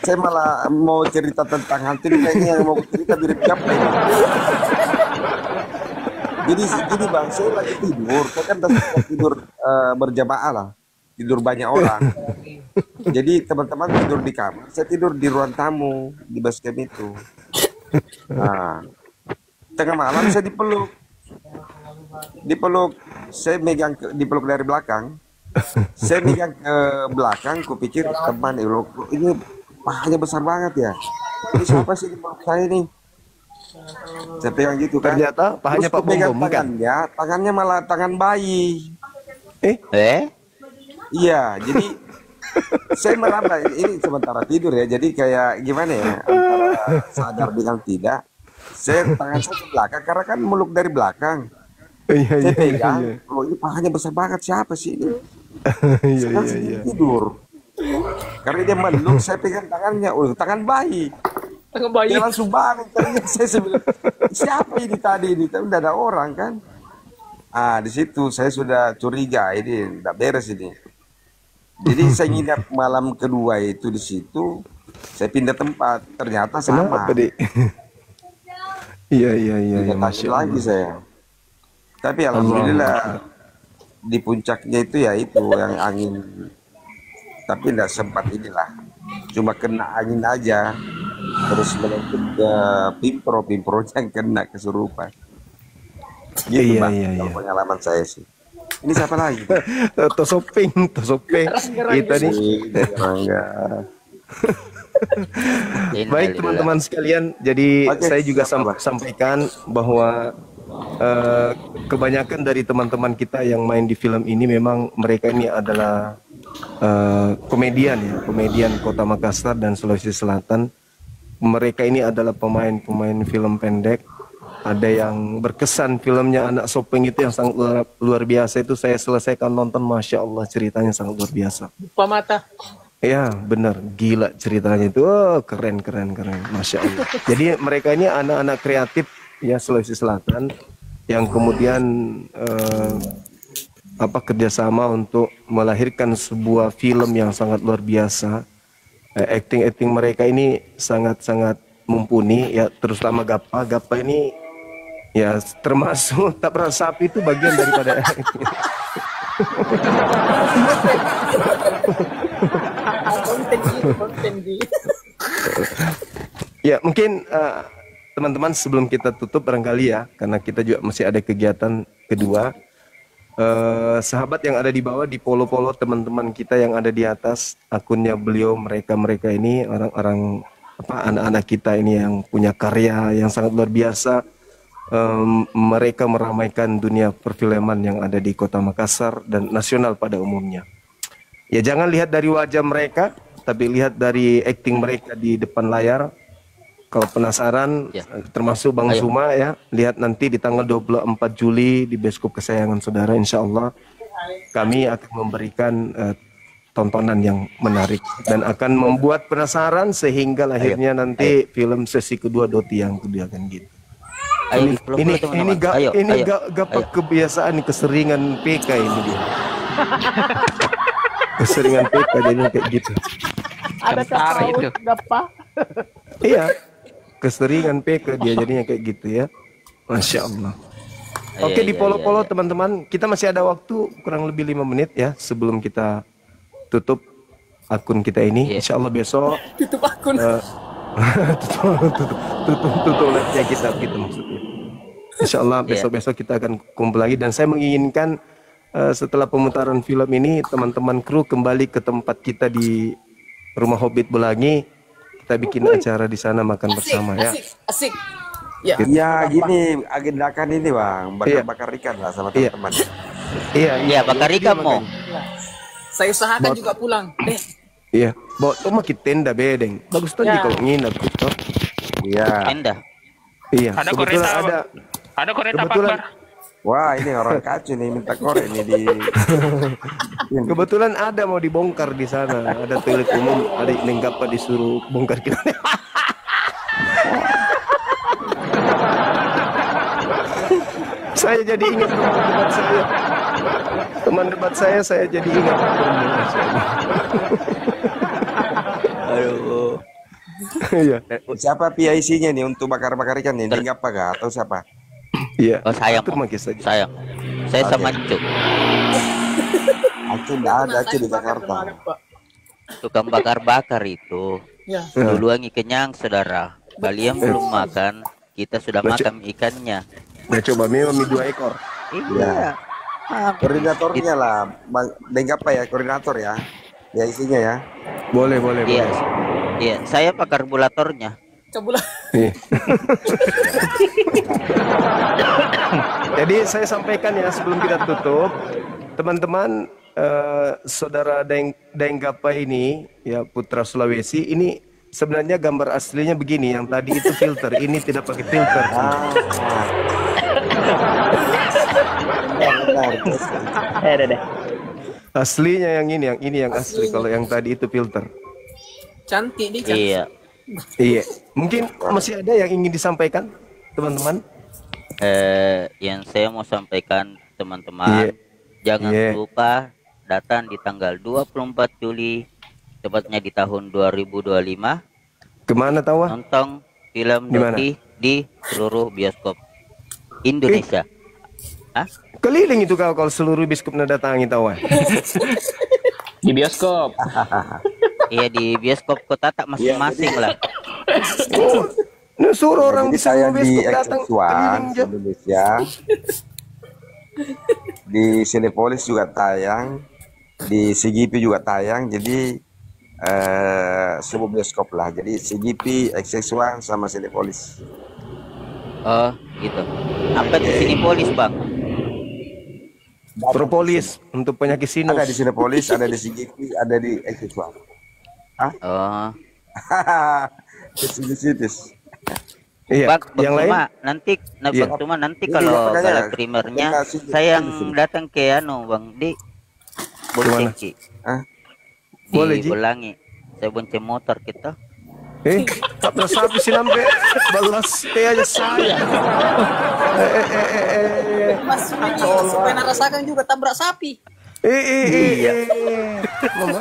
saya malah mau cerita tentang hantu ini, kayaknya yang mau cerita mirip siapa ini. Jadi gini bang, saya lagi tidur, saya kan tidur berjamaah lah, tidur banyak orang. Jadi teman-teman tidur di kamar, saya tidur di ruang tamu di base camp itu. Nah, tengah malam saya dipeluk, saya megang dipeluk dari belakang. Saya megang ke belakang, kupikir teman ini pahanya besar banget ya. Ini siapa sih di peluk saya nih? Saya pegang gitu kan. Ternyata pahanya Terus Pak kupegang Bom, bukan? tangannya malah tangan bayi. Iya, jadi saya meraba ini sementara tidur ya. Jadi kayak gimana ya? Antara sadar dengan tidak. Saya tangan saya ke belakang karena kan meluk dari belakang. Iya, Saya iya, pegang, iya. oh ini pahanya besar banget, siapa sih ini? Iya, Saya kan iya, iya. tidur. Karena dia meluk, saya pegang tangannya, tangan bayi. Tangan bayi. Dia langsung bangun, ternyata saya bilang, siapa ini tadi? Ini udah ada orang kan? Di situ saya sudah curiga, ini tidak beres ini. Jadi saya nginap malam kedua itu di situ, saya pindah tempat, ternyata sama. Kenapa, Dek? Iya, iya, iya, iya, Tidak Masya lagi Allah. saya. Tapi alhamdulillah di puncaknya itu ya itu yang angin. Tapi tidak sempat inilah. Cuma kena angin aja. Terus melentur ke pimpro-pimpronya yang kena kesurupan. Gitu Iya, Bang, iya, kalau iya. pengalaman saya sih. Ini siapa lagi? Tosopeng. Kita nih. Rangga. Baik teman-teman sekalian, jadi Oke, saya juga siap, Pak. sampaikan bahwa kebanyakan dari teman-teman kita yang main di film ini memang mereka ini adalah komedian ya, komedian Kota Makassar dan Sulawesi Selatan. Mereka ini adalah pemain-pemain film pendek. Ada yang berkesan filmnya Anak Sopeng itu yang sangat luar biasa, itu saya selesaikan nonton, Masya Allah ceritanya sangat luar biasa. Buka mata. Ya benar, gila ceritanya itu, keren, Masya Allah. Jadi mereka ini anak-anak kreatif ya Sulawesi Selatan yang kemudian kerjasama untuk melahirkan sebuah film yang sangat luar biasa. Acting mereka ini sangat-sangat mumpuni ya, terutama Gappa ini ya termasuk tak pernah sapi itu bagian daripada konten gitu. Ya mungkin teman-teman sebelum kita tutup barangkali ya, karena kita juga masih ada kegiatan kedua. Sahabat yang ada di bawah, di polo-polo teman-teman kita yang ada di atas, akunnya beliau, mereka ini orang-orang anak-anak kita ini yang punya karya yang sangat luar biasa. Mereka meramaikan dunia perfilman yang ada di Kota Makassar dan nasional pada umumnya. Ya jangan lihat dari wajah mereka, tapi lihat dari acting mereka di depan layar. Kalau penasaran, Ya. termasuk Bang Ayo. Suma ya, lihat nanti di tanggal 24 Juli di bioskop kesayangan saudara, insya Allah kami akan memberikan tontonan yang menarik dan akan membuat penasaran sehingga lahirnya nanti film sesi kedua Doti yang kedua kan gitu. Ayo, Ini gapak kebiasaan nih, keseringan PK ini dia. Keseringan PK jadi kayak gitu. Ada Kentara kata itu. Gappa. Iya, keseringan PK dia jadinya kayak gitu ya. Masya Allah. Oke, di polo-polo teman-teman, kita masih ada waktu kurang lebih 5 menit ya sebelum kita tutup akun kita ini. Iya. Insya Allah besok Tutup akun. tutup live-nya kita gitu maksudnya. Insya Allah besok-besok kita akan kumpul lagi, dan saya menginginkan setelah pemutaran film ini teman-teman kru kembali ke tempat kita di Rumah Hobbit Belangi. Kita bikin acara di sana makan bersama ya. Asik. Ya, Iya, gini agendakan ini bang, Iya. bakar-bakar ikan lah sama Iya. teman-teman. Iya, Iya, bakar Dia ikan mau. ya. Saya usahakan juga pulang. Iya, bawa tuh mah kita tenda bedeng. Bagus tuh Ya. kalau nginap gitu. Iya. Tenda. Iya, Ada kebetulan kereta, ada. Ada kereta Pak Kebetulan Akbar. Wah, ini orang kacau nih minta korek nih di. Kebetulan ada mau dibongkar di sana. Ada toilet umum, ada Nenggapa disuruh bongkar kita. Saya jadi ingat teman debat saya. Teman debat saya jadi ingat. Aduh. Iya. Siapa PIC-nya nih untuk bakar-bakar ikan nih? Ini apa gak atau siapa? Iya. Oh, sayang. Atur makin saja. Sayang. Saya Oke. sama Cuk. Aku nggak ada Aceh di Jakarta. Tukang bakar-bakar itu. Ya. Dulu lagi kenyang, saudara. Kalian belum makan, kita sudah makan ikannya. Nah, coba mie 2 ekor. Iya. Koordinatornya lah, Bang Deng apa ya koordinator ya? PIC-nya ya. Boleh, boleh, Iya. boleh. Iya, saya pak karburatornya. Coba Iya. Jadi saya sampaikan ya sebelum kita tutup, teman-teman, saudara Daeng Gapa ini, ya putra Sulawesi, ini sebenarnya gambar aslinya begini, yang tadi itu filter, ini tidak pakai filter. Benar. Aslinya yang ini yang asli, kalau yang tadi itu filter. cantik nih, cantik. Iya. Iya, mungkin masih ada yang ingin disampaikan, teman-teman. Yang saya mau sampaikan teman-teman, Iya. jangan Iya. lupa datang di tanggal 24 Juli, tepatnya di tahun 2025, Kemana tawa? nonton film Di mana? Doki di seluruh bioskop Indonesia. Hah? Keliling itu kau kalau seluruh biskop datangi tawa. Di bioskop. Iya, di bioskop kota tak masing-masing lah. Nah, suruh orang Jadi di saya seluruh di biskop datang X1 keliling aja. Indonesia, di Cinepolis juga tayang, di CGV juga tayang. Jadi sebuah bioskop lah. Jadi CGV, X1 sama Cinepolis. Oh, gitu. Apa itu Cinepolis, Bang? Propolis untuk penyakit sinus. Ada di Cinepolis, ada di CGV, ada di X1. Oh. Situs. Iya, Bang yang lain. Tuma, nanti Iya. Bang Tuma nanti Jadi, kalau makanya, gala primernya kita sini, saya yang di sini. datang ke anu Bang di Boncengki. Hah? Di Boleh, Ji. Bolangi. Saya bonceng motor kita. Tak bersabi si lambe. Balas teh aja saya. Mas ini supaya rasakan juga tabrak sapi. Iya. Mama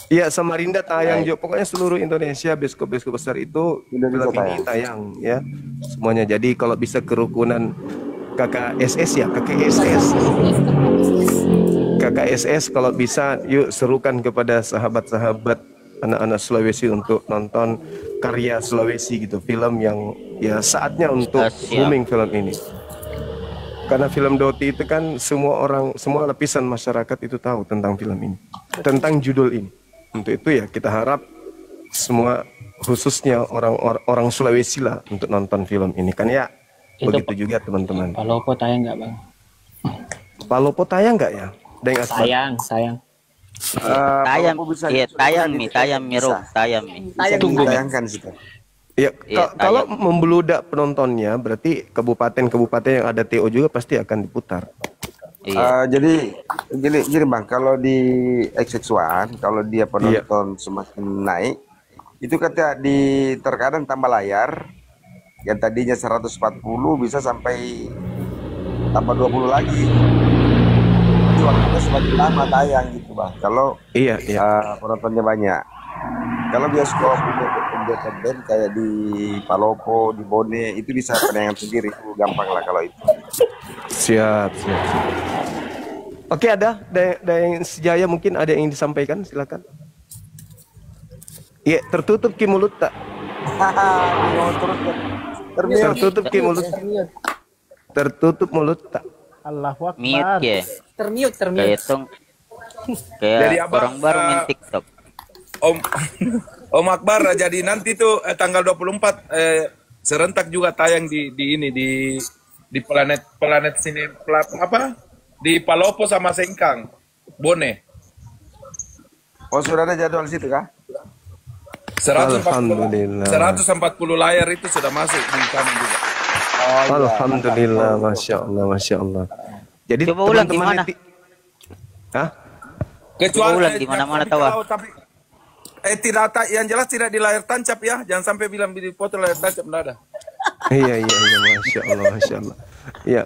Iya, Samarinda tayang juga. Pokoknya seluruh Indonesia bioskop-bioskop besar itu Indonesia film ini tayang ya. Semuanya. Jadi kalau bisa kerukunan KKSS ya, KKSS. KKSS kalau bisa yuk serukan kepada sahabat-sahabat anak-anak Sulawesi untuk nonton karya Sulawesi gitu, film yang ya saatnya untuk Siap. booming film ini. Karena film Doti itu kan semua orang, semua lapisan masyarakat itu tahu tentang film ini, tentang judul ini. Untuk itu ya kita harap semua khususnya orang Sulawesi lah untuk nonton film ini kan ya. Itu, Begitu juga teman-teman. Palopo tayang nggak Bang? Palopo tayang nggak ya? Deng Asbar. Tayang. Tayang, kalau bisa iya dicoba tayang di- mi, tayang mi, Rom, bisa. tayang mi. Tayang Tunggu juga. bayangkan sih. Ya, Iya, kalau tayang. membeludak penontonnya berarti kabupaten-kabupaten yang ada TO juga pasti akan diputar. Iya. Jadi gini Bang, kalau di XX1 kalau dia penonton semakin naik, itu kata di terkadang tambah layar yang tadinya 140 bisa sampai tambah 20 lagi. Jadi waktunya semakin lama tayang gitu Bang. Kalau Iya, iya. penontonnya banyak. Kalau bioskop independen kayak di Palopo, di Bone itu bisa penayangan sendiri, itu gampang lah kalau itu. Siap. Oke, ada yang sejaya mungkin ada yang ingin disampaikan, silakan. Iya, tertutup ki mulut tak? Tertutup ki mulut. Tertutup mulut tak? Allahu Mute Akbar. ya. Termute. Kayak tong Jadi Kayak abang orang baru main TikTok. Om Om Akbar, jadi nanti tuh tanggal 24 serentak juga tayang di planet sini apa? Di Palopo sama Sengkang. Bone. Oh, sudah ada jadwal situ kah? 140 Alhamdulillah. 140 layar itu sudah masuk di sana juga. Alhamdulillah, masya Allah, masya Allah. Jadi Coba ulang teman-teman gimana? Hah? Kecuali ulang di mana-mana tahu, ah. tapi tidak yang jelas tidak di layar tancap ya. Jangan sampai bilang di foto layar tancap enggak ada. Iya, masya Allah, masya Allah. Ya,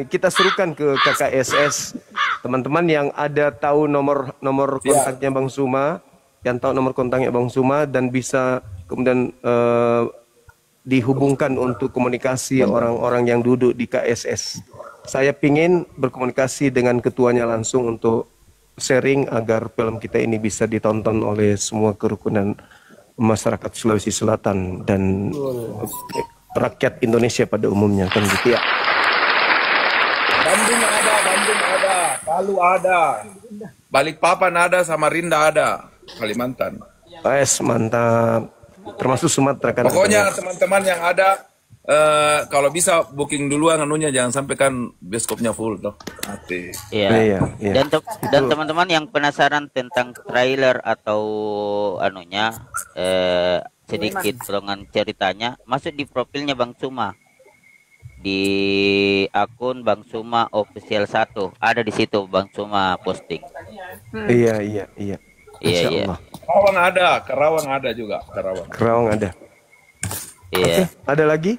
kita serukan ke KKSS teman-teman yang ada tahu nomor kontaknya Bang Suma, yang tahu nomor kontaknya Bang Suma dan bisa kemudian dihubungkan untuk komunikasi orang-orang yang duduk di KSS. Saya pingin berkomunikasi dengan ketuanya langsung untuk sharing agar film kita ini bisa ditonton oleh semua kerukunan masyarakat Sulawesi Selatan dan rakyat Indonesia pada umumnya, kan gitu ya. Bandung ada, Palu ada, Balikpapan ada, Samarinda ada, Kalimantan. Mantap. Termasuk Sumatera kan. Pokoknya teman-teman yang ada kalau bisa booking duluan anunya, jangan sampai kan bioskopnya full toh. Mati. Iya. Dan teman-teman yang penasaran tentang trailer atau anunya sedikit potongan ceritanya, masuk di profilnya Bang Suma. Di akun Bang Suma Official 1. Ada di situ Bang Suma posting. Iya. Iya. Karawang ada juga, Kerawang ada. Iya. Ada lagi?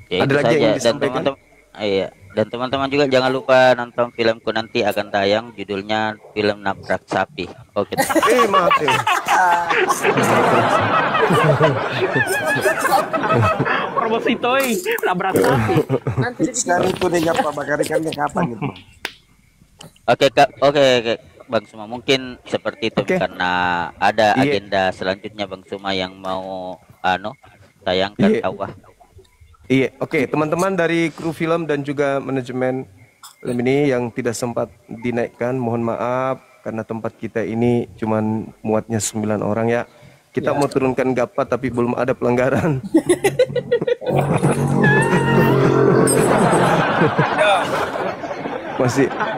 Ya, Ada itu lagi saja. yang Dan disampaikan? teman-teman, iya. Dan teman-teman juga jangan lupa nonton filmku, nanti akan tayang, judulnya film Nabrak Sapi. Oke. Mati. Promosi toy, nabrak sapi. Sekarang itu nih apa bakar ikannya kapan gitu? Oke, Kak. Oke. Bang Suma, mungkin seperti itu karena ada agenda selanjutnya Bang Suma yang mau tayangkan awah. Iya, oke, teman-teman dari kru film dan juga manajemen film ini yang tidak sempat dinaikkan, mohon maaf karena tempat kita ini cuman muatnya 9 orang ya. Kita mau turunkan GAPA tapi belum ada pelanggaran.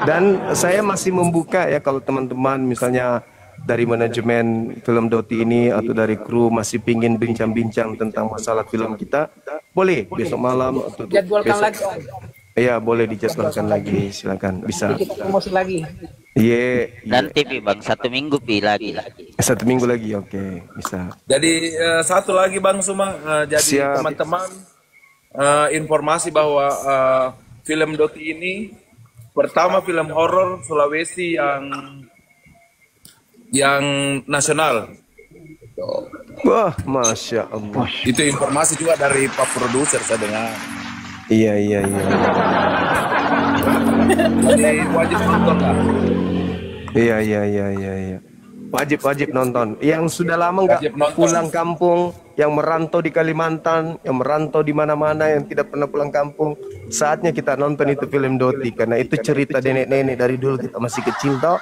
Dan saya masih membuka ya, kalau teman-teman misalnya dari manajemen film Doti ini atau dari kru masih pingin bincang-bincang tentang masalah film kita, boleh besok malam atau Jadwalkan besok. lagi. Iya, boleh dijadwalkan lagi, silakan, bisa. Kita promosi lagi. Iya. Nanti Bang, 1 minggu lagi. 1 minggu lagi, oke, bisa. Jadi satu lagi Bang Suma, jadi teman-teman informasi bahwa film Doti ini pertama film horor Sulawesi yang nasional. Wah, masya Allah. Itu informasi juga dari Pak Produser saya dengar. Iya. Jadi wajib nonton lah. Iya. Wajib nonton. Yang sudah lama nggak pulang kampung, yang merantau di Kalimantan, yang merantau di mana-mana, yang tidak pernah pulang kampung, saatnya kita nonton itu film Doti karena itu cerita nenek-nenek dari dulu kita masih kecil toh.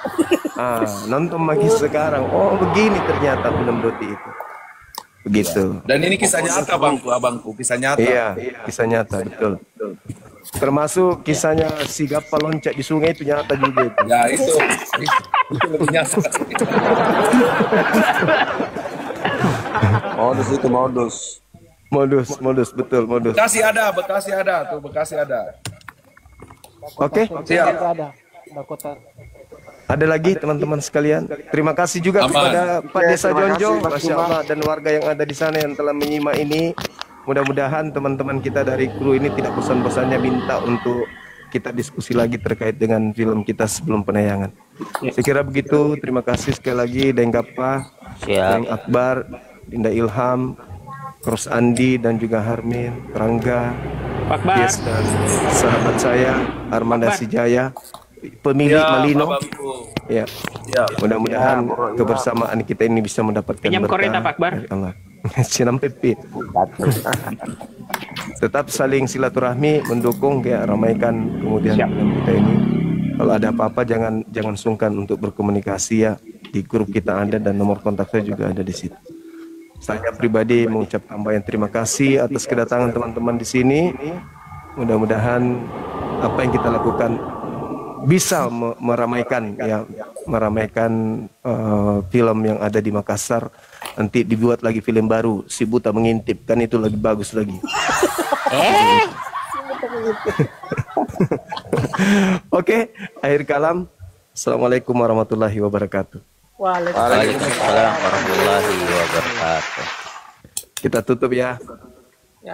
Nonton lagi sekarang. Oh, begini ternyata film Doti itu. Begitu. Dan ini kisah nyata abangku, kisah nyata. Iya, kisah nyata, betul. Termasuk kisahnya si Gapa loncat di sungai itu nyata juga itu. Ya itu lebih nyata. Modus, betul modus. Bekasi ada. Oke. Ada. Kota. Ada lagi teman-teman sekalian. Terima kasih juga kepada Pak Desa Jonjo, Masya Allah, dan warga yang ada di sana yang telah menyimak ini. Mudah-mudahan teman-teman kita dari kru ini tidak bosan-bosannya minta untuk kita diskusi lagi terkait dengan film kita sebelum penayangan. Saya kira begitu. Terima kasih sekali lagi Denggapa, Deng Akbar, Dinda Ilham, Cross Andi dan juga Harmin, Rangga, Yes, dan sahabat saya Armanda Sijaya, pemilik Malino. Ya. Mudah-mudahan kebersamaan kita ini bisa mendapatkan berkah dari Allah. Sinam Pepi. Tetap saling silaturahmi, mendukung, kayak ramaikan kemudian film kita ini. Kalau ada apa-apa jangan sungkan untuk berkomunikasi ya. Di grup kita ada dan nomor kontak saya juga ada di situ. Saya pribadi mengucapkan banyak terima kasih atas kedatangan teman-teman di sini. Mudah-mudahan apa yang kita lakukan bisa meramaikan film yang ada di Makassar. Nanti dibuat lagi film baru, Si Buta Mengintip, kan itu lagi bagus lagi. Oke, akhir kalam. Assalamualaikum warahmatullahi wabarakatuh. Waalaikumsalam warahmatullahi wabarakatuh. Kita tutup ya.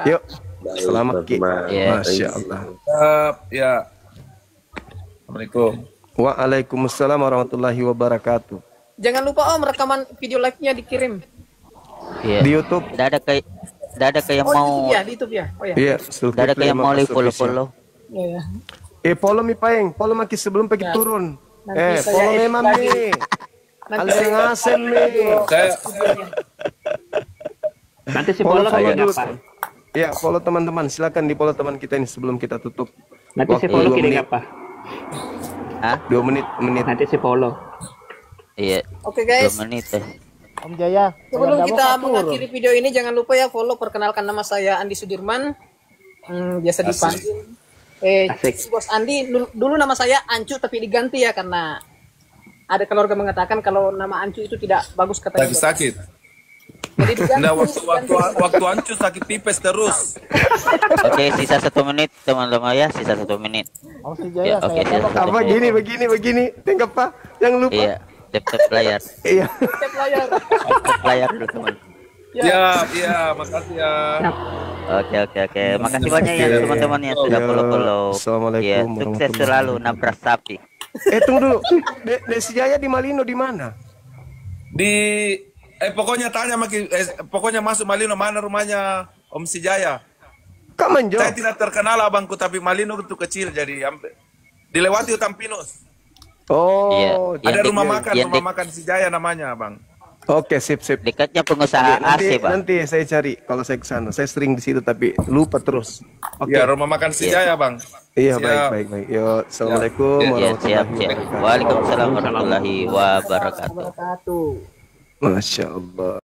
Yuk. Selamat Ki. Masya Allah. Ya. Assalamualaikum. Waalaikumsalam warahmatullahi wabarakatuh. Jangan lupa Om, rekaman video live-nya dikirim. Iya. Di YouTube. Tidak ada kayak mau. Di YouTube ya. Oh ya. Iya, Tidak ada kayak mau follow. Iya. Follow mi paeng, follow maki sebelum pergi turun. Nanti saya Follow memang edit mi. Nanti Alisa ngasem mi. Nanti si follow kayak apa? Ya, follow teman-teman. Silakan di follow teman kita ini sebelum kita tutup. Nanti si follow kirim apa? Hah? 2 menit. Nanti si follow. Iya. Oke guys. 2 menit. Om Jaya. Sebelum kita mengakhiri video ini, jangan lupa ya follow. Perkenalkan, nama saya Andi Sudirman. Biasa dipanggil. Si Bos Andi. Dulu nama saya Ancu tapi diganti ya karena ada keluarga mengatakan kalau nama Ancu itu tidak bagus katanya. Lagi sakit. Jadi diganti. Nah, waktu Ancu sakit tipes terus. Oke, sisa 1 menit teman-teman ya, sisa 1 menit. Om si Jaya. Oke, sisa 1 Apa menit. begini. Tengok Pak. Jangan lupa. Iya, tap layar. Iya. Tap layar. Tap layar dulu teman. Ya, makasih ya. Oke. Makasih banyak ya teman-teman yang sudah follow. Assalamualaikum Ya, sukses warahmatullahi selalu nabrak sapi. Tunggu dulu. Desi Jaya di Malino di mana? Pokoknya tanya pokoknya masuk Malino mana rumahnya Om Sijaya. Kamu jawab. Saya tidak terkenal abangku tapi Malino itu kecil jadi dilewati hutan pinus. Oh, ada rumah makan Sijaya namanya, Bang. Oke, sip. Dekatnya pengusaha AC, Pak. Nanti saya cari kalau saya ke sana. Saya sering di situ tapi lupa terus. Oke. Ya, rumah makan Sijaya, Bang. Iya, Siap. baik. Yo, assalamualaikum warahmatullahi wabarakatuh. Waalaikumsalam warahmatullahi wabarakatuh. Wabarakatuh. Masya Allah.